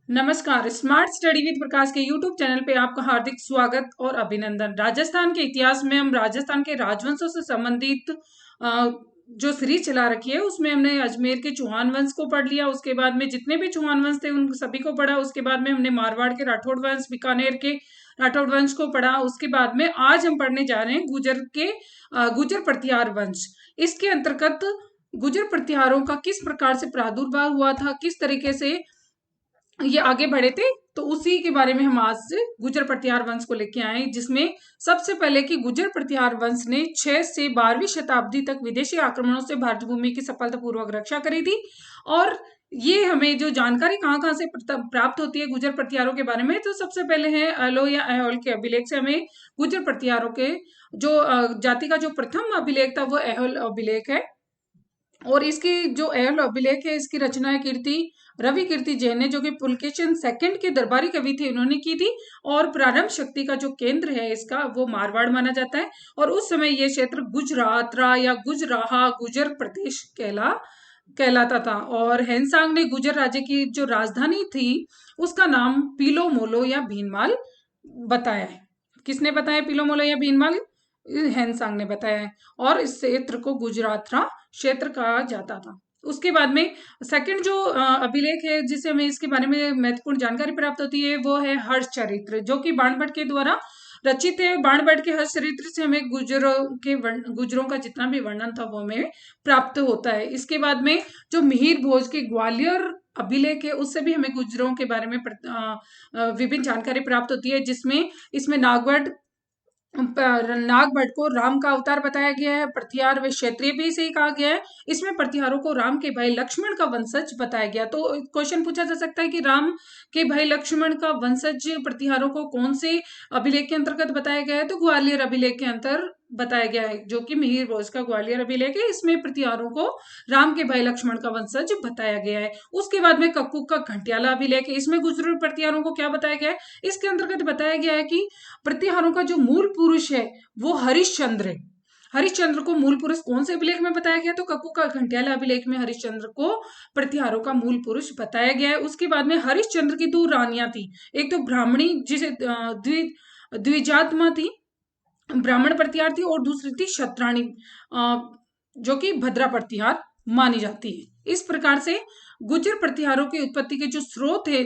नमस्कार। Smart study with प्रकाश के YouTube channel पे आपका हार्दिक स्वागत और अभिनंदन। राजस्थान के इतिहास में हम राजस्थान के राजवंशों से संबंधित जो सीरीज चला रखी है उसमें हमने अजमेर के चौहान वंश को पढ़ लिया। उसके बाद में जितने भी चौहान वंश थे उन सभी को पढ़ा। उसके बाद में हमने मारवाड़ के राठौड़ वंश, बीकानेर के राठौड़ वंश को पढ़ा। उसके बाद में आज हम पढ़ने जा रहे हैं गुर्जर प्रतिहार वंश। इसके अंतर्गत गुर्जर प्रतिहारों का किस प्रकार से प्रादुर्भाव हुआ था, किस तरीके से ये आगे बढ़े थे, तो उसी के बारे में हम आज से गुर्जर प्रतिहार वंश को लेके आए, जिसमें सबसे पहले कि गुर्जर प्रतिहार वंश ने 6 से 12वीं शताब्दी तक विदेशी आक्रमणों से भारत भूमि की सफलतापूर्वक रक्षा करी थी। और ये हमें जो जानकारी कहाँ कहाँ से प्राप्त होती है गुर्जर प्रतिहारों के बारे में, तो सबसे पहले है अलो या ऐहोल के अभिलेख से हमें गुर्जर प्रतिहारों के जो जाति का जो प्रथम अभिलेख था वो ऐहोल अभिलेख है। और इसकी जो ऐहोल अभिलेख है इसकी रचना है रवि कीर्ति जैन ने, जो कि पुलकेशिन सेकंड के दरबारी कवि थे, उन्होंने की थी। और प्रारंभ शक्ति का जो केंद्र है इसका वो मारवाड़ माना जाता है। और उस समय ये क्षेत्र गुजरातरा या गुजराहा गुजर प्रदेश कहलाता था। और हेनसांग ने गुजर राज्य की जो राजधानी थी उसका नाम पीलो मोलो या भीनमाल बताया है। किसने बताया पीलो मोलो या भीनमाल? हेनसांग ने बताया है। और इस क्षेत्र को गुजरातरा क्षेत्र कहा जाता था। उसके बाद में सेकंड जो अभिलेख है जिसे हमें इसके बारे में महत्वपूर्ण जानकारी प्राप्त होती है वो है हर्ष चरित्र, जो कि बाणभट्ट के द्वारा रचित है। बाणभट्ट के हर्ष चरित्र से हमें गुजरों का जितना भी वर्णन था वो हमें प्राप्त होता है। इसके बाद में जो मिहिर भोज के ग्वालियर अभिलेख है उससे भी हमें गुजरों के बारे में विभिन्न जानकारी प्राप्त होती है, जिसमें इसमें नागभट्ट को राम का अवतार बताया गया है। प्रतिहार व क्षेत्रीय भी से ही कहा गया है। इसमें प्रतिहारों को राम के भाई लक्ष्मण का वंशज बताया गया। तो क्वेश्चन पूछा जा सकता है कि राम के भाई लक्ष्मण का वंशज प्रतिहारों को कौन से अभिलेख के अंतर्गत बताया गया है? तो ग्वालियर अभिलेख के अंतर बताया गया है, जो कि मिहिर भोज का ग्वालियर अभिलेख है। इसमें प्रतिहारों को राम के भाई लक्ष्मण का वंशज बताया गया है। उसके बाद में कक्कू का घंटियाला अभिलेख है। इसमें गुजर प्रतिहारों को क्या बताया गया है? इसके अंतर्गत बताया गया है कि प्रतिहारों का जो मूल पुरुष है वो हरिश्चंद्र है। हरिश्चंद्र को मूल पुरुष कौन से अभिलेख में बताया गया? तो कक्कू का घंटियाला अभिलेख में हरिश्चंद्र को प्रतिहारों का मूल पुरुष बताया गया है। उसके बाद में हरिश्चंद्र की 2 रानियां थी, एक तो ब्राह्मणी जिसे द्विजात्मा थी, ब्राह्मण प्रतिहार थी, और दूसरी थी क्षत्राणी जो कि भद्रा प्रतिहार मानी जाती है। इस प्रकार से गुर्जर प्रतिहारों की उत्पत्ति के जो स्रोत है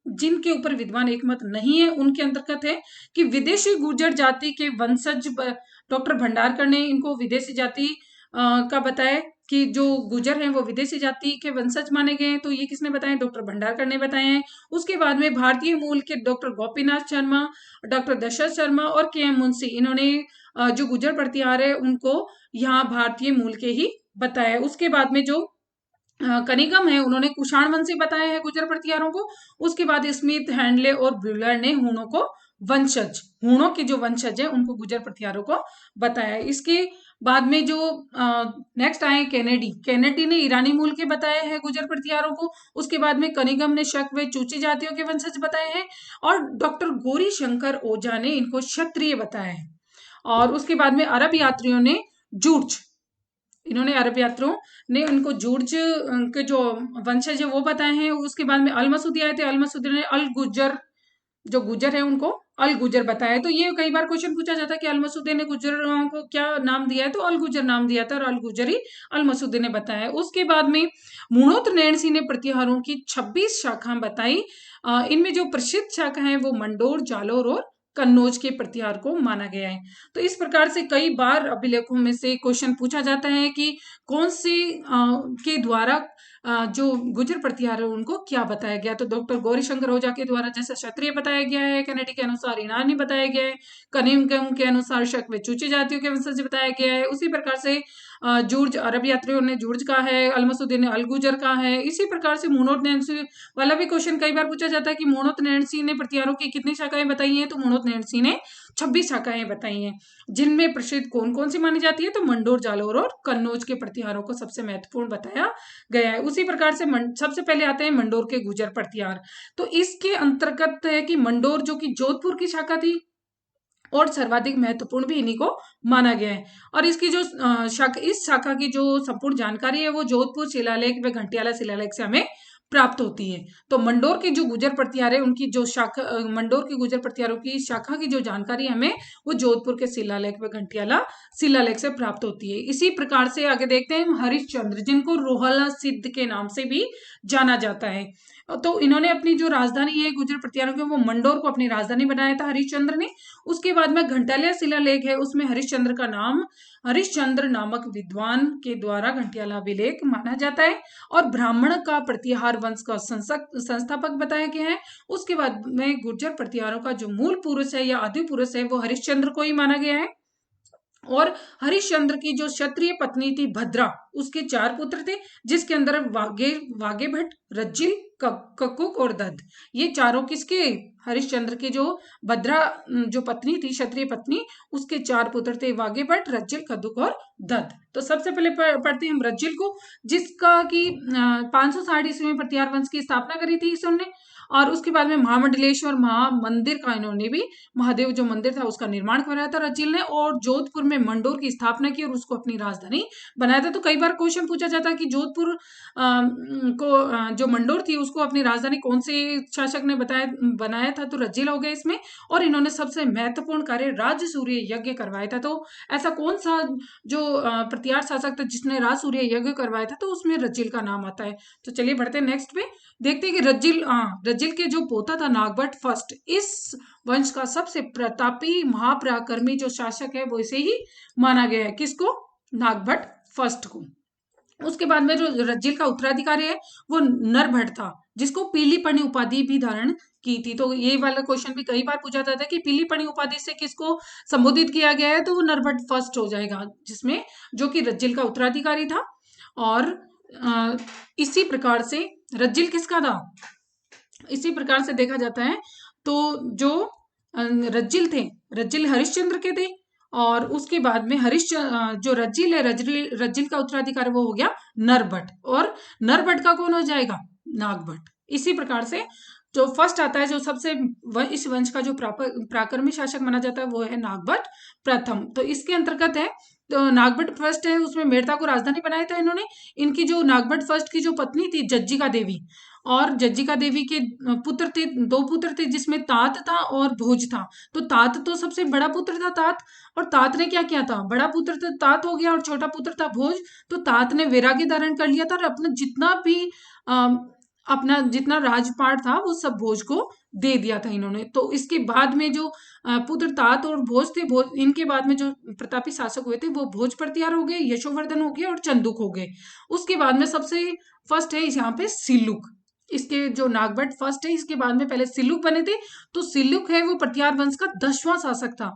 जिनके ऊपर विद्वान एकमत नहीं है उनके अंतर्गत है कि विदेशी गुर्जर जाति के वंशज डॉक्टर भंडारकर ने इनको विदेशी जाति का बताया कि जो गुर्जर हैं वो विदेशी जाति के वंशज माने गए हैं। तो ये किसने बताया? डॉक्टर भंडारकर ने बताए हैं। उसके बाद में भारतीय मूल के डॉक्टर गोपीनाथ शर्मा, डॉक्टर दशरथ शर्मा और के.एम. मुंशी, इन्होंने जो गुर्जर प्रतिहार है उनको यहाँ भारतीय मूल के ही बताया। उसके बाद में जो कनिगम है उन्होंने कुषाण वंशी बताया है गुर्जर प्रतिहारों को। उसके बाद स्मिथ, हैंडले और ब्यूलर ने हूणों के जो वंशज है उनको गुर्जर प्रतिहारों को बताया। इसके बाद में जो नेक्स्ट आए कैनेडी ने ईरानी मूल के बताए हैं गुर्जर प्रतिहारों को। उसके बाद में कनिगम ने शक व चूची जातियों के वंशज बताए हैं। और डॉक्टर गौरी शंकर ओझा ने इनको क्षत्रिय बताया है। और उसके बाद में अरब यात्रियों ने उनको जूर्ज के जो वंशज है वो बताए हैं। उसके बाद में अल मसूदी आए थे। अल मसूदी ने अल गुजर जो गुजर है उनको अल गुजर बताया। तो ये कई बार क्वेश्चन पूछा जाता है कि अल मसूदी ने गुजरों को क्या नाम दिया है? तो अल गुजर नाम दिया था और अल गुजरी अल मसूदी ने बताया। उसके बाद में मुणोत नैणसी ने प्रतिहारों की 26 शाखाएं बताई। इनमें जो प्रसिद्ध शाखा है वो मंडोर, जालोर और कन्नौज के प्रतिहार को माना गया है। तो इस प्रकार से कई बार अभिलेखों में से क्वेश्चन पूछा जाता है कि कौन से के द्वारा जो गुर्जर प्रतिहार है उनको क्या बताया गया? तो डॉक्टर गौरीशंकर ओझा के द्वारा जैसे क्षत्रिय बताया गया है, कैनेडी के अनुसार ईरानी बताया गया है, कनिगम के अनुसार शक व चूची जातियों के वंशज बताया गया है। उसी प्रकार से जूर्ज अरब यात्रियों ने जूर्ज का है, अलमसुद्दीन ने अलगुजर का है। इसी प्रकार से मुणोत नैणसी वाला भी क्वेश्चन कई बार पूछा जाता है कि मुणोत नैणसी ने प्रतिहारों की कितनी शाखाएं बताई हैं? तो मुणोत नैणसी ने 26 शाखाएं बताई हैं, जिनमें प्रसिद्ध कौन कौन सी मानी जाती है? तो मंडोर, जालोर और कन्नौज के प्रतिहारों को सबसे महत्वपूर्ण बताया गया है। उसी प्रकार से सबसे पहले आते हैं मंडोर के गुर्जर प्रतिहार। तो इसके अंतर्गत है कि मंडोर जो कि जोधपुर की शाखा थी और सर्वाधिक महत्वपूर्ण भी इन्हीं को माना गया है। और इसकी जो इस शाखा की जो संपूर्ण जानकारी है वो जोधपुर शिलालेख व घंटियाला शिलालेख से हमें प्राप्त होती है। तो मंडोर की जो गुर्जर प्रतिहार है उनकी जो शाखा, मंडोर की गुर्जर प्रतिहारों की शाखा की जो जानकारी हमें वो जोधपुर के शिलालेख व घंटियाला शिलालेख से प्राप्त होती है। इसी प्रकार से आगे देखते हैं हरिश्चंद्र, जिनको रोहला सिद्ध के नाम से भी जाना जाता है। तो इन्होंने अपनी जो राजधानी है गुर्जर प्रतिहारों की, वो मंडोर को अपनी राजधानी बनाया था हरिश्चंद्र ने। उसके बाद में घंटालिया शिलालेख है, उसमें हरिश्चंद्र का नाम हरिश्चंद्र नामक विद्वान के द्वारा घंटियाला अभिलेख माना जाता है और ब्राह्मण का प्रतिहार वंश का संस्थापक बताया गया है। उसके बाद में गुर्जर प्रतिहारों का जो मूल पुरुष है या आदि पुरुष है वो हरिश्चंद्र को ही माना गया है। और हरिश्चंद्र की जो क्षत्रिय पत्नी थी भद्रा, उसके 4 पुत्र थे, जिसके अंदर वागे भट्ट, रज्जिल, कक्कुक और दद्द, ये चारों किसके, हरिश्चंद्र की जो भद्रा जो पत्नी थी, क्षत्रिय पत्नी, उसके 4 पुत्र थे, वागे भट्ट, रज्जिल, कद्दुक और दद्द। तो सबसे पहले पढ़ते हैं हम रज्जिल को, जिसका कि 560 ईस्वी में प्रतिहार वंश की स्थापना करी थी इसने। और उसके बाद में महामंडलेश्वर महामंदिर का इन्होंने भी, महादेव जो मंदिर था उसका निर्माण कराया था रज्जिल ने, और जोधपुर में मंडोर की स्थापना की और उसको अपनी राजधानी बनाया था। तो कई बार क्वेश्चन पूछा जाता है कि जोधपुर जो मंडोर थी उसको अपनी राजधानी कौन से शासक ने बनाया था, तो रज्जिल हो गए इसमें। और इन्होंने सबसे महत्वपूर्ण कार्य राज सूर्य यज्ञ करवाया था। तो ऐसा कौन सा जो प्रतिहार शासक था जिसने राज सूर्य यज्ञ करवाया था, तो उसमें रज्जिल का नाम आता है। तो चलिए बढ़ते हैं नेक्स्ट पे, देखते हैं कि रज्जिल के जो पोता था नागभट्ट फर्स्ट, इस वंश का सबसे प्रतापी महापराक्रमी जो शासक है वो इसे ही माना गया है, किसको, नागभट्ट फर्स्ट को। उसके बाद में जो रज्जिल का उत्तराधिकारी है वो नरभट्ट था, जिसको पीली पनी उपाधि भी धारण की थी। तो ये वाला क्वेश्चन भी कई बार पूछा जाता है कि पीली पनी उपाधि से किसको संबोधित किया गया है, तो वो नरभट्ट फर्स्ट हो जाएगा, जिसमें जो कि रज्जिल का उत्तराधिकारी था। और इसी प्रकार से रज्जिल किसका था, इसी प्रकार से देखा जाता है तो जो रज्जिल थे, रज्जिल हरिश्चंद्र के थे। और उसके बाद में जो रज्जिल है, रज्जिल का उत्तराधिकारी वो हो गया नरभट्ट, और नरभट्ट का कौन हो जाएगा, नागभट्ट। इसी प्रकार से जो फर्स्ट आता है, जो सबसे इस वंश का जो पराक्रमी शासक माना जाता है वो है नागभट्ट प्रथम। तो इसके अंतर्गत है, तो नागभट्ट फर्स्ट है, उसमें मेड़ता को राजधानी बनाया था इन्होंने। इनकी जो नागभट्ट फर्स्ट की जो पत्नी थी जज्जिका देवी, और जज्जिका देवी के पुत्र थे, 2 पुत्र थे, जिसमें तात था और भोज था। तो तात तो सबसे बड़ा पुत्र था तात, और तात ने क्या किया था, बड़ा पुत्र था तात हो गया और छोटा पुत्र था भोज। तो तात ने वैराग्य धारण कर लिया था और अपना जितना राजपाट था वो सब भोज को दे दिया था इन्होंने। तो इसके बाद में जो पुत्र तात और भोज थे, इनके बाद में जो प्रतापी शासक हुए थे वो भोज प्रतिहार हो गए, यशोवर्धन हो गए और चंदुक हो गए। उसके बाद में सबसे फर्स्ट है यहाँ पे सिल्लुक, इसके जो नागभट्ट फर्स्ट है, इसके बाद में पहले सिल्लुक बने थे। तो सिल्लुक है वो प्रतिहार वंश का 10वां शासक था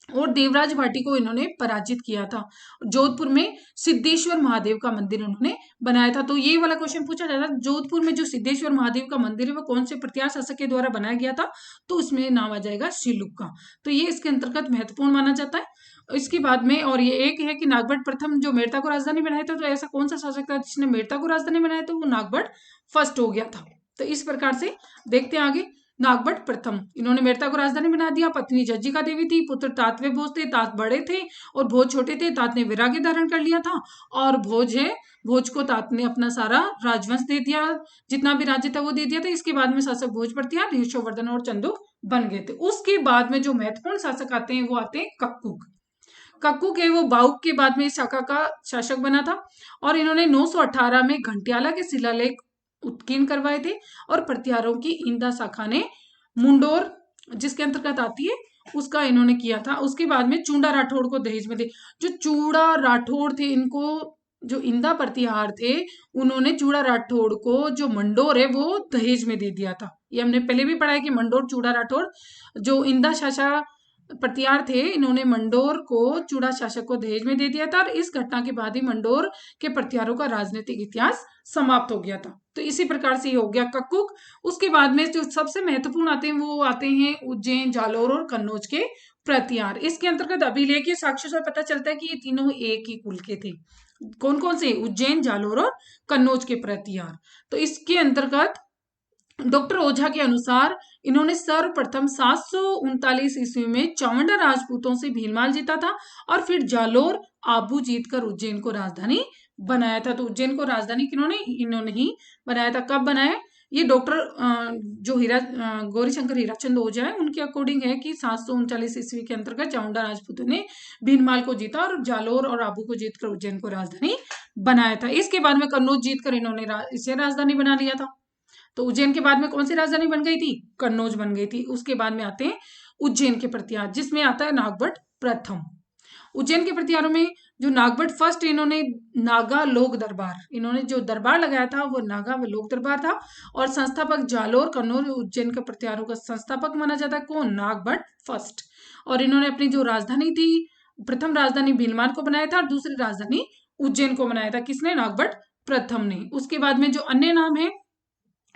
और देवराज भाटी को इन्होंने पराजित किया था। जोधपुर में सिद्धेश्वर महादेव का मंदिर इन्होंने बनाया था। तो ये वाला क्वेश्चन पूछा जाता है, जोधपुर में जो सिद्धेश्वर महादेव का मंदिर है वो कौन से प्रतिहार शासक के द्वारा बनाया गया था, तो इसमें नाम आ जाएगा सिल्लुक का। तो ये इसके अंतर्गत महत्वपूर्ण माना जाता है। इसके बाद में और ये एक है कि नागभट्ट प्रथम जो मेड़ता को राजधानी बनाया था, तो ऐसा कौन सा शासक था जिसने मेड़ता को राजधानी बनाया था, वो नागभट्ट फर्स्ट हो गया था। तो इस प्रकार से देखते हैं आगे, नागभट्ट प्रथम, इन्होंने मेड़ता को राजधानी बना दिया। पत्नी जज्जिका देवी थी, पुत्र तात व भोज थे, तात बड़े थे और भोज छोटे थे। तात ने वैराग्य धारण कर लिया था और भोज को तात ने अपना सारा राजवंश दे दिया, जितना भी राज्य था वो दे दिया था। इसके बाद में शासक भोज प्रतिहार, यशोवर्धन और चंदुक बन गए थे। उसके बाद में जो महत्वपूर्ण शासक आते हैं वो आते हैं कक्कुक। कक्कुक है वो बाउक के बाद में इस शाखा का शासक बना था और इन्होंने 918 में घंटियाला के शिलालेख उत्कीर्ण करवाए थे और प्रतिहारों की इंदा शाखा ने मुंडोर जिसके अंतर्गत आती है उसका इन्होंने किया था। उसके बाद में चूड़ा राठौड़ को दहेज में थे। जो चूड़ा राठौड़ थे, इनको जो इंदा प्रतिहार थे, उन्होंने चूड़ा राठौड़ को जो मंडोर है वो दहेज में दे दिया था। ये हमने पहले भी पढ़ा है कि मंडोर चूड़ा राठौड़ जो इंदा शासक प्रतिहार थे, इन्होंने मंडोर को चूड़ा शासक को दहेज में दे दिया था और इस घटना के बाद ही मंडोर के प्रतिहारों का राजनीतिक इतिहास समाप्त हो गया था। तो इसी प्रकार से ये हो गया कक्कुक। उसके बाद में जो सबसे महत्वपूर्ण आते हैं वो आते हैं उज्जैन, जालोर और कन्नौज के प्रतिहार। इसके अंतर्गत अभिलेखीय साक्ष्यों से पता चलता है कि ये तीनों एक ही कुल के थे। कौन कौन से, उज्जैन, जालोर और कन्नौज के प्रतिहार। तो इसके अंतर्गत डॉक्टर ओझा के अनुसार इन्होंने सर्वप्रथम 739 ईस्वी में चावंडा राजपूतों से भीलमाल जीता था और फिर जालोर, आबू जीतकर उज्जैन को राजधानी बनाया था। तो उज्जैन को राजधानी किन्होंने, इन्होंने ही बनाया था। कब बनाया, ये डॉक्टर जो गौरीशंकर हीराचंद ओझा है उनके अकॉर्डिंग है कि 739 ईस्वी के अंतर्गत चामुंडा राजपूतों ने भीनमाल को जीता और जालोर और आबू को जीतकर उज्जैन को राजधानी बनाया था। इसके बाद में कन्नौज जीतकर इन्होंने इसे राजधानी बना लिया था। तो उज्जैन के बाद में कौन सी राजधानी बन गई थी, कन्नौज बन गई थी। उसके बाद में आते हैं उज्जैन के प्रतिहार, जिसमें आता है नागभट्ट प्रथम। उज्जैन के प्रतिहारों में जो नागभट्ट फर्स्ट, इन्होंने नागा लोक दरबार, इन्होंने जो दरबार लगाया था वो नागा व लोक दरबार था। और संस्थापक जालोर कन्नौज उज्जैन के प्रतिहारों का संस्थापक माना जाता है कौन, नागभट्ट फर्स्ट। और इन्होंने अपनी जो राजधानी थी, प्रथम राजधानी भीलवाड़ा को बनाया था और दूसरी राजधानी उज्जैन को बनाया था। किसने, नागभट्ट प्रथम ने। उसके बाद में जो अन्य नाम है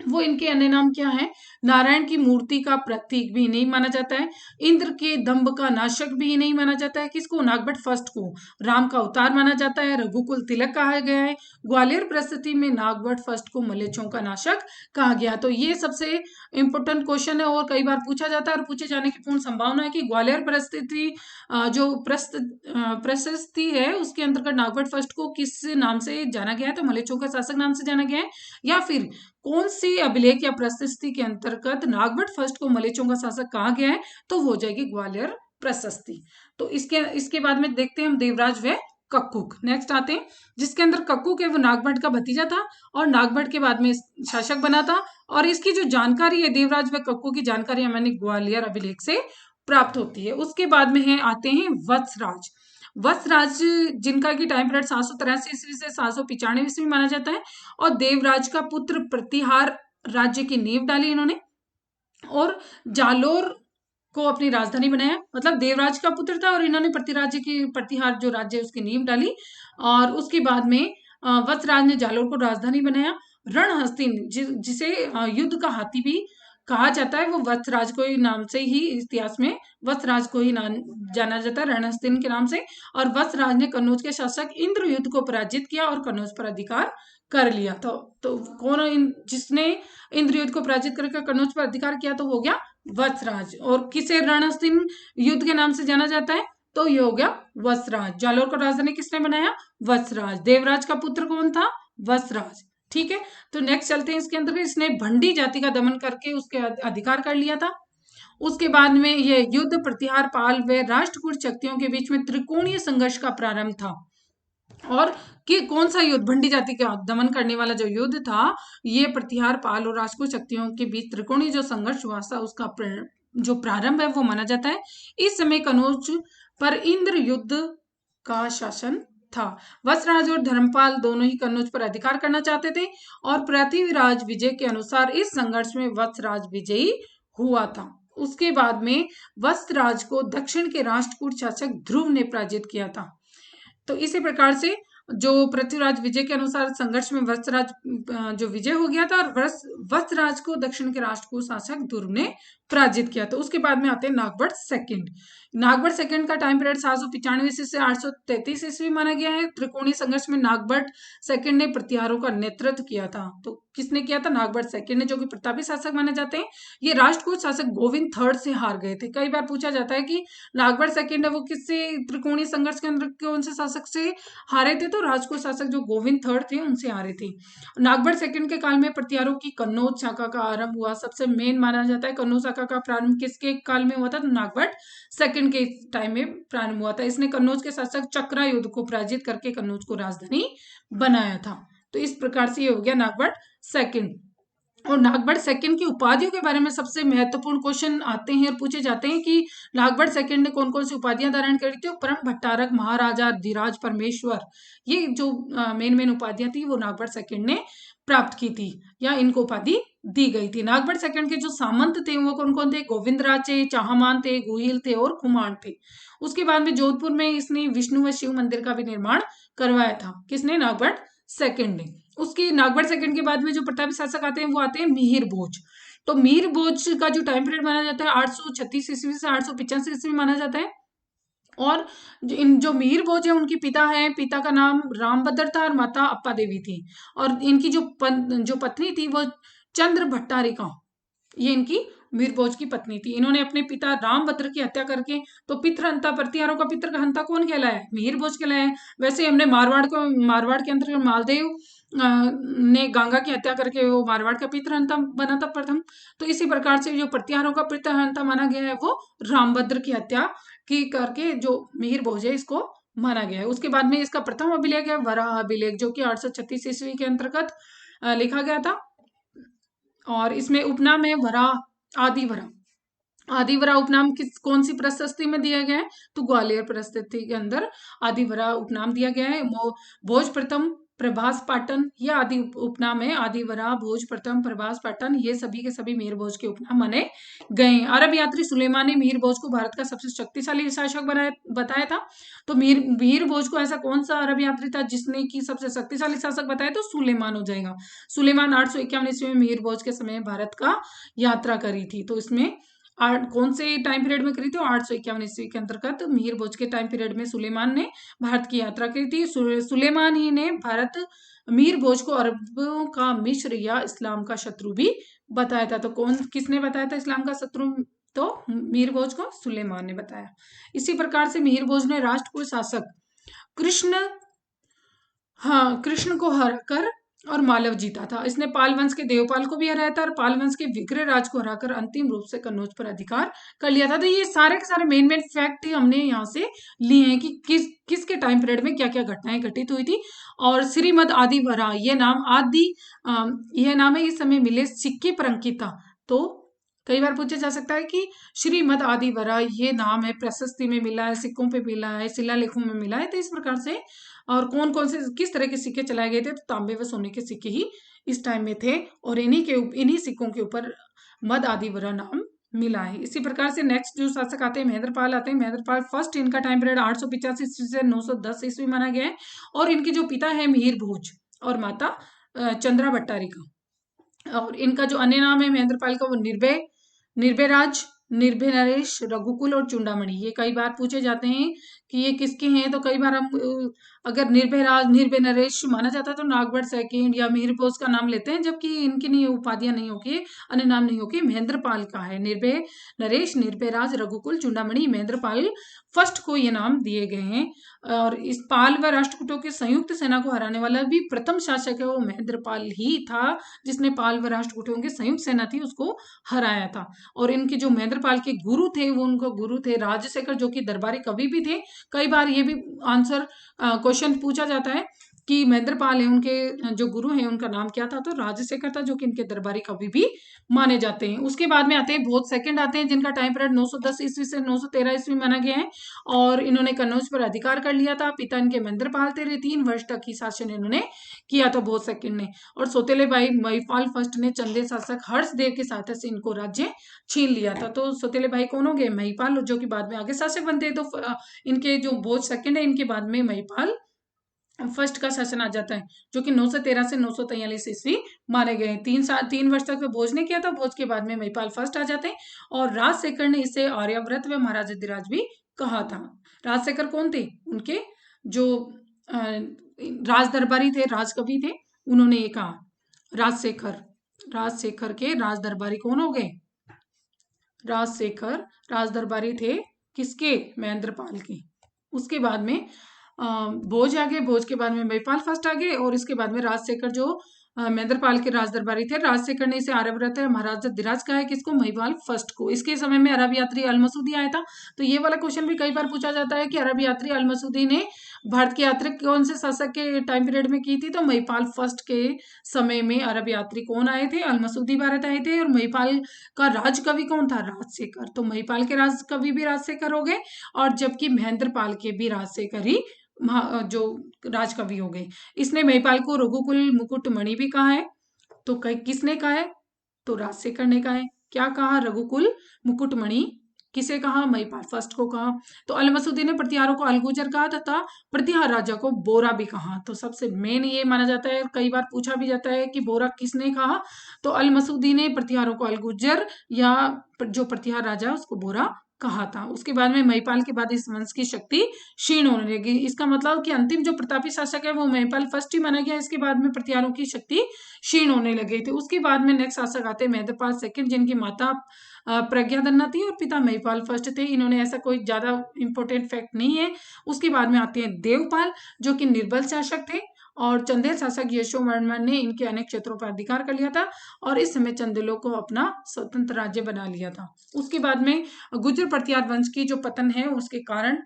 वो इनके अन्य नाम क्या है, नारायण की मूर्ति का प्रतीक भी नहीं माना जाता है, इंद्र के दंभ का नाशक भी नहीं माना जाता है। किसको, नागभट्ट फर्स्ट को राम का अवतार माना जाता है, रघुकुल तिलक कहा गया है। ग्वालियर प्रस्तुति में नागभट्ट फर्स्ट को मलेच्छों का नाशक कहा गया। तो ये सबसे इंपोर्टेंट क्वेश्चन है और कई बार पूछा जाता है और पूछे जाने की पूर्ण संभावना है कि ग्वालियर प्रस्तुति जो प्रशस्ति है उसके अंतर्गत नागभट्ट फर्स्ट को किस नाम से जाना गया है, तो मलेच्छों का शासक नाम से जाना गया है। या फिर कौन सी अभिलेख या प्रशस्ति के अंतर्गत नागभट्ट फर्स्ट को मलेच्छों का शासक कहा गया है, तो वो हो जाएगी ग्वालियर प्रशस्ति। तो इसके बाद में देखते हैं हम देवराज व कक्कुक। नेक्स्ट आते हैं, जिसके अंदर कक्कुक है वो नागभट्ट का भतीजा था और नागभट्ट के बाद में शासक बना था। और इसकी जो जानकारी है देवराज व कक्कुक की जानकारी हमें ग्वालियर अभिलेख से प्राप्त होती है। उसके बाद में है आते हैं वत्सराज। वत्सराज जिनका की टाइम पीरियड 783 ईस्वी से 795 ईस्वी माना जाता है और देवराज का पुत्र प्रतिहार राज्य की नींव डाली इन्होंने और जालोर को अपनी राजधानी बनाया। मतलब देवराज का पुत्र था और इन्होंने प्रतिहार जो राज्य है उसकी नींव डाली। और उसके बाद में वत्सराज ने जालोर को राजधानी बनाया। रणहस्तिन जिसे युद्ध का हाथी भी कहा जाता है वो वत्सराज को ही नाम से ही इतिहास में वत्सराज को ही नाम जाना जाता है रणहस्तिन के नाम से। और वत्सराज ने कन्नौज के शासक इंद्रयुद्ध को पराजित किया और कन्नौज पर अधिकार कर लिया। तो कौन जिसने इंद्रयुद्ध को पराजित करके कन्नौज पर अधिकार किया, तो हो गया वत्सराज। और किसे रणहस्तिन युद्ध के नाम से जाना जाता है, तो ये हो गया वत्सराज। जालोर को राजधानी किसने बनाया, वत्सराज। देवराज का पुत्र कौन था, वत्सराज। ठीक है, तो नेक्स्ट चलते हैं इसके अंदर। इसने भंडी जाति का दमन करके उसके अधिकार कर लिया था। उसके बाद में यह युद्ध प्रतिहार पाल व राष्ट्रकूट शक्तियों के बीच में त्रिकोणीय संघर्ष का प्रारंभ था। और कि कौन सा युद्ध, भंडी जाति का दमन करने वाला जो युद्ध था, ये प्रतिहार पाल और राष्ट्रकूट शक्तियों के बीच त्रिकोणीय जो संघर्ष हुआ था उसका जो प्रारंभ है वो माना जाता है। इस समय कन्नौज पर इंद्र युद्ध का शासन था। वत्सराज और धर्मपाल दोनों ही कन्नौज पर अधिकार करना चाहते थे और पृथ्वीराज विजय के अनुसार इस संघर्ष में वत्सराज विजयी हुआ था। उसके बाद में वत्सराज को दक्षिण के राष्ट्रकूट शासक ध्रुव ने पराजित किया था। तो इसी प्रकार से जो पृथ्वीराज विजय के अनुसार संघर्ष में वत्सराज जो विजय हो गया था और वत्सराज को दक्षिण के राष्ट्रकूट शासक ध्रुव ने पराजित किया। तो उसके बाद में आते हैं नागभट्ट सेकंड। नागभट्ट सेकंड का टाइम पीरियड 795 ईस्वी से 833 ईस्वी माना गया है। त्रिकोणीय संघर्ष में नागभट्ट सेकंड ने प्रतिहारों का नेतृत्व किया था। तो किसने किया था, नागभट्ट सेकंड ने, जो कि प्रतापी शासक माने जाते हैं। ये राष्ट्रकूट शासक गोविंद थर्ड से हार गए थे। कई बार पूछा जाता है कि नागभट्ट सेकंड है वो किससे त्रिकोणीय संघर्ष के अंदर कौन से शासक से हारे थे, तो राजपूत शासक जो गोविंद थर्ड थे उनसे हारे थे। नागभट्ट सेकंड के काल में प्रतिहारों की कन्नौज शाखा का आरंभ हुआ। सबसे मेन माना जाता है कन्नौज शाखा का प्रारंभ किसके काल में हुआ था, तो नागभट्ट सेकंड के टाइम में प्रारंभ हुआ था। इसने कन्नौज के शासक चक्रायुध को पराजित करके कन्नौज को राजधानी बनाया था। तो इस प्रकार से ये हो गया नागभट्ट सेकंड। और नागभट्ट सेकंड की उपाधियों के बारे में सबसे महत्वपूर्ण क्वेश्चन आते हैं और पूछे जाते हैं कि नागभट्ट सेकंड ने कौन कौन सी उपाधियां धारण करी थी। परम भट्टारक, महाराजा, धीराज, परमेश्वर, ये जो मेन उपाधियां थी वो नागभट्ट सेकंड ने प्राप्त की थी या इनको उपाधि दी गई थी। नागभट्ट सेकंड के जो सामंत थे वो कौन कौन थे, गोविंदराज थे, चाहमान थे, गुहिल थे और कुमार थे। उसके बाद में जोधपुर में इसने विष्णु व शिव मंदिर का भी निर्माण करवाया था। किसने, नागभट्ट सेकंड ने। उसकी नागभट्ट सेकंड के बाद में जो प्रतापी शासक आते हैं वो आते हैं मिहिर भोज। तो मिहिर भोज का जो टाइम पीरियड माना जाता है 836 ईस्वी से 885 ईस्वी माना जाता है। और जो मिहिर भोज है उनकी पिता का नाम रामभद्र था और माता अप्पा देवी थी। और इनकी जो पत्नी थी वो चंद्र भट्टारिका, ये इनकी मीर भोज की पत्नी थी। इन्होंने अपने पिता रामभद्र की हत्या करके, तो पितृहंता प्रतिहारों का पितृ का हंता कौन कहलाया है? मीर भोज कहलाया है। वैसे हमने मारवाड़ के अंतर्गत मालदेव ने गंगा की हत्या करके वो मारवाड़ का पितृहंता बना था प्रथम। तो इसी प्रकार से जो प्रतिहारों का पितृहंता माना गया है वो रामभद्र की हत्या की करके जो मीर भोज है इसको माना गया है। उसके बाद में इसका प्रथम अभिलेख है वराह अभिलेख, जो कि 836 ईस्वी के अंतर्गत लिखा गया था। और इसमें उपनाम है वराह, आदिवरा उपनाम कौन सी प्रशस्ति में दिया गया है? तो ग्वालियर प्रशस्ति के अंदर आदिवरा उपनाम दिया गया है। भोज प्रथम प्रभास पाटन, ये आदि उपनाम है। आदिवरा, भोज प्रथम, प्रभास पाटन, ये सभी के सभी मीर भोज के उपनाम माने गए। अरब यात्री सुलेमान ने मीर भोज को भारत का सबसे शक्तिशाली शासक बताया था। तो मीर भोज को ऐसा कौन सा अरब यात्री था जिसने की सबसे शक्तिशाली शासक बताया? तो सुलेमान हो जाएगा। सुलेमान 851 ईस्वी में मीर भोज के समय भारत का यात्रा करी थी। तो इसमें कौन से टाइम पीरियड में करी थी? 851 ईस्वी के अंतर्गत मीर भोज के टाइम पीरियड में सुलेमान ने भारत की यात्रा की थी। सुलेमान ही ने मीर भोज को अरबों का मिस्र या इस्लाम का शत्रु भी बताया था। तो किसने बताया था इस्लाम का शत्रु? तो मीर भोज को सुलेमान ने बताया। इसी प्रकार से मीर भोज ने राष्ट्रकूट शासक कृष्ण को हराकर और मालव जीता था। इसने पाल वंश के देवपाल को भी हराया था और पाल वंश के विग्रह राज को हराकर अंतिम रूप से कन्नौज पर अधिकार कर लिया था। तो ये सारे के सारे मेन फैक्ट ही हमने यहाँ से लिए हैं कि किसके टाइम पीरियड में क्या क्या घटनाएं घटित हुई थी। और श्रीमद आदिवरा ये नाम है इस समय मिले सिक्के पर अंकित था। तो कई बार पूछा जा सकता है कि श्रीमद आदिवरा ये नाम है प्रशस्ति में मिला है, सिक्कों पे मिला है, शिलालेखों में मिला है। तो इस प्रकार से और कौन कौन से किस तरह के सिक्के चलाए गए थे? तो तांबे व सोने के सिक्के ही इस टाइम में थे और इन्हीं सिक्कों के ऊपर मद आदिवरा नाम मिला है। इसी प्रकार से नेक्स्ट जो शासक आते हैं महेंद्रपाल आते हैं। महेंद्रपाल फर्स्ट, इनका टाइम पीरियड 885 ईस्वी से 910 ईस्वी माना गया है। और इनके जो पिता है मीर भोज और माता चंद्रा भट्टारिका। और इनका जो अन्य नाम है महेंद्रपाल का वो निर्भयराज, निर्भय नरेश, रघुकुल और चूड़ामणि। ये कई बार पूछे जाते हैं कि ये किसके हैं। तो कई बार हम अगर निर्भयराज, निर्भय नरेश माना जाता है तो नागभट्ट सेकंड या मीर भोज का नाम लेते हैं, जबकि इनकी नहीं उपाधियां नहीं होगी, अन्य नाम नहीं होगी। महेंद्रपाल का है निर्भय नरेश, निर्भयराज, रघुकुल, चूड़ामणि। महेंद्रपाल फर्स्ट को ये नाम दिए गए हैं। और इस पाल व राष्ट्रकूटों की संयुक्त सेना को हराने वाला भी प्रथम शासक है वो महेंद्रपाल ही था, जिसने पाल व राष्ट्रकूटों की संयुक्त सेना थी उसको हराया था। और इनके जो महेंद्रपाल के गुरु थे वो उनको गुरु थे राजशेखर, जो कि दरबारी कवि भी थे। कई बार ये भी आंसर क्वेश्चन पूछा जाता है कि महेंद्रपाल है उनके जो गुरु हैं उनका नाम क्या था? तो राजशेखर था, जो कि इनके दरबारी कवि भी माने जाते हैं। उसके बाद में आते हैं भोज सेकंड आते हैं, जिनका टाइम पीरियड 910 ईस्वी से 913 ईस्वी माना गया है। और इन्होंने कन्नौज पर अधिकार कर लिया था। पिता इनके महेंद्रपाल थे। 3 वर्ष तक ही शासन इन्होंने किया था भोज सेकंड ने। और सौतेले भाई महिपाल फर्स्ट ने चंदेल शासक हर्षदेव के साथ से इनको राज्य छीन लिया था। तो सौतेले भाई कौन हो गए? महिपाल, जो कि बाद में आगे शासक बनते हैं। तो इनके जो भोज सेकंड है इनके बाद में महिपाल फर्स्ट का शासन आ जाता है, जो कि 913 से 943 ईस्वी माने गए हैं। 3 वर्ष तक भोज ने किया था। भोज के बाद में महिपाल फर्स्ट आ जाते हैं। और राजशेखर ने इसे आर्यव्रत व महाराजाधिराज भी कहा था। राजशेखर कौन थे? उनके जो राज दरबारी थे, राजकवि थे, उन्होंने ये कहा। राजशेखर के राज दरबारी कौन हो गए? राजशेखर राज दरबारी थे किसके? महेंद्रपाल के। उसके बाद में भोज आ गए। भोज के बाद में महिपाल फर्स्ट आ गए। और इसके बाद में राजशेखर जो महेंद्रपाल के राज दरबारी थे, राजशेखर ने इसे आर्यव्रत है महाराजाधिराज कहा है किसको? महिपाल फर्स्ट को। इसके समय में अरब यात्री अल-मसूदी आया था। तो ये वाला क्वेश्चन भी कई बार पूछा जाता है कि अरब यात्री अल-मसूदी ने भारत की यात्रा कौन से शासक के टाइम पीरियड में की थी? तो महिपाल फर्स्ट के समय में अरब यात्री कौन आए थे? अल-मसूदी भारत आए थे। और महिपाल का राजकवि कौन था? राजशेखर। तो महिपाल के राजकवि भी राजशेखर हो गए और जबकि महेंद्रपाल के भी राजशेखर ही जो राजकवि हो गए। इसने महिपाल को रघुकुल मुकुटमणि भी कहा है। तो किसने कहा है? तो राजशेखर ने कहा है। क्या कहा? रघुकुल मुकुटमणि। किसे कहा? महिपाल फर्स्ट को कहा। तो अल-मसूदी ने प्रतिहारों को अलगुजर कहा तथा प्रतिहार राजा को बोरा भी कहा। तो सबसे मेन ये माना जाता है, कई बार पूछा भी जाता है कि बोरा किसने कहा? तो अल-मसूदी ने प्रतिहारों को अलगुजर या जो प्रतिहार राजा उसको बुरा कहा था। उसके बाद में महिपाल के बाद इस वंश की शक्ति क्षीण होने लगी। इसका मतलब कि अंतिम जो प्रतापी शासक है वो महिपाल फर्स्ट ही माना गया। इसके बाद में प्रतिहारों की शक्ति क्षीण होने लगी थी। उसके बाद में नेक्स्ट शासक आते हैं महेंद्रपाल सेकंड, जिनकी माता प्रज्ञादन्ना थी और पिता महिपाल फर्स्ट थे। इन्होंने ऐसा कोई ज्यादा इंपॉर्टेंट फैक्ट नहीं है। उसके बाद में आते हैं देवपाल, जो कि निर्बल शासक थे, और चंदेल शासक यशोवर्मन ने इनके अनेक क्षेत्रों पर अधिकार कर लिया था और इस समय चंदेलों को अपना स्वतंत्र राज्य बना लिया था। उसके बाद में गुर्जर प्रतिहार वंश की जो पतन है उसके कारण,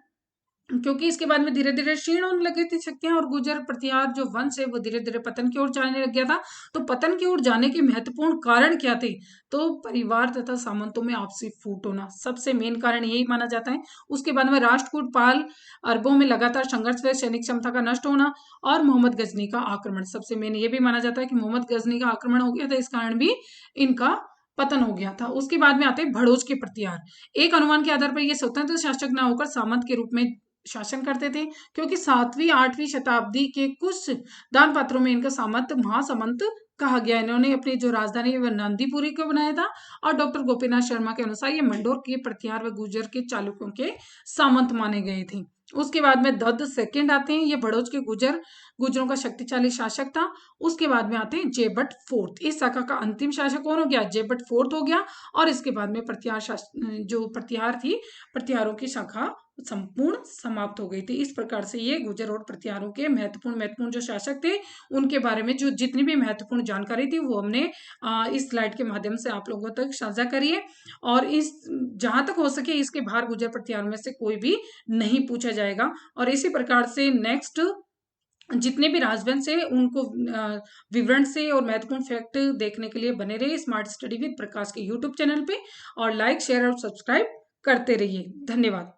क्योंकि इसके बाद में धीरे धीरे क्षीण होने लगी थी शक्तियां और गुर्जर प्रतिहार जो वंश है वो धीरे धीरे पतन की ओर जाने लग गया था। तो पतन की ओर जाने के महत्वपूर्ण कारण क्या थे? तो परिवार तथा सामंतों में आपसी फूट होना सबसे मेन कारण यही माना जाता है। उसके बाद में राष्ट्रकूट पाल अरबों में लगातार संघर्ष व सैनिक क्षमता का नष्ट होना और मोहम्मद गजनी का आक्रमण, सबसे मेन ये भी माना जाता है कि मोहम्मद गजनी का आक्रमण हो गया था, इस कारण भी इनका पतन हो गया था। उसके बाद में आते हैं भड़ोज के प्रतिहार। एक अनुमान के आधार पर ये स्वतंत्र शासक न होकर सामंत के रूप में शासन करते थे, क्योंकि 7वीं 8वीं शताब्दी के कुछ दान पात्रों में इनका सामंत महासामंत कहा गया। इन्होंने अपनी जो राजधानी है वह नंदीपुरी को बनाया था और डॉक्टर गोपीनाथ शर्मा के अनुसार ये मंडोर के प्रतिहार व गुर्जर के चालुक्यों के सामंत माने गए थे। उसके बाद में दद्द सेकंड आते हैं। ये भड़ोज के गुर्जरों का शक्तिशाली शासक था। उसके बाद में आते हैं जेबट फोर्थ। इस शाखा का अंतिम शासक कौन हो गया? जेबट फोर्थ हो गया। और इसके बाद में जो प्रतिहार थी, प्रतिहारों की शाखा संपूर्ण समाप्त हो गई थी। इस प्रकार से ये गुर्जर और प्रतिहारों के महत्वपूर्ण जो शासक थे उनके बारे में जो जितनी भी महत्वपूर्ण जानकारी थी वो हमने इस स्लाइड के माध्यम से आप लोगों तक साझा करी है। और इस जहां तक हो सके इसके बाहर गुर्जर प्रतिहारों में से कोई भी नहीं पूछा जाएगा। और इसी प्रकार से नेक्स्ट जितने भी राजवंश है उनको विवरण से और महत्वपूर्ण फैक्ट देखने के लिए बने रहिए स्मार्ट स्टडी विद प्रकाश के यूट्यूब चैनल पे और लाइक शेयर और सब्सक्राइब करते रहिए। धन्यवाद।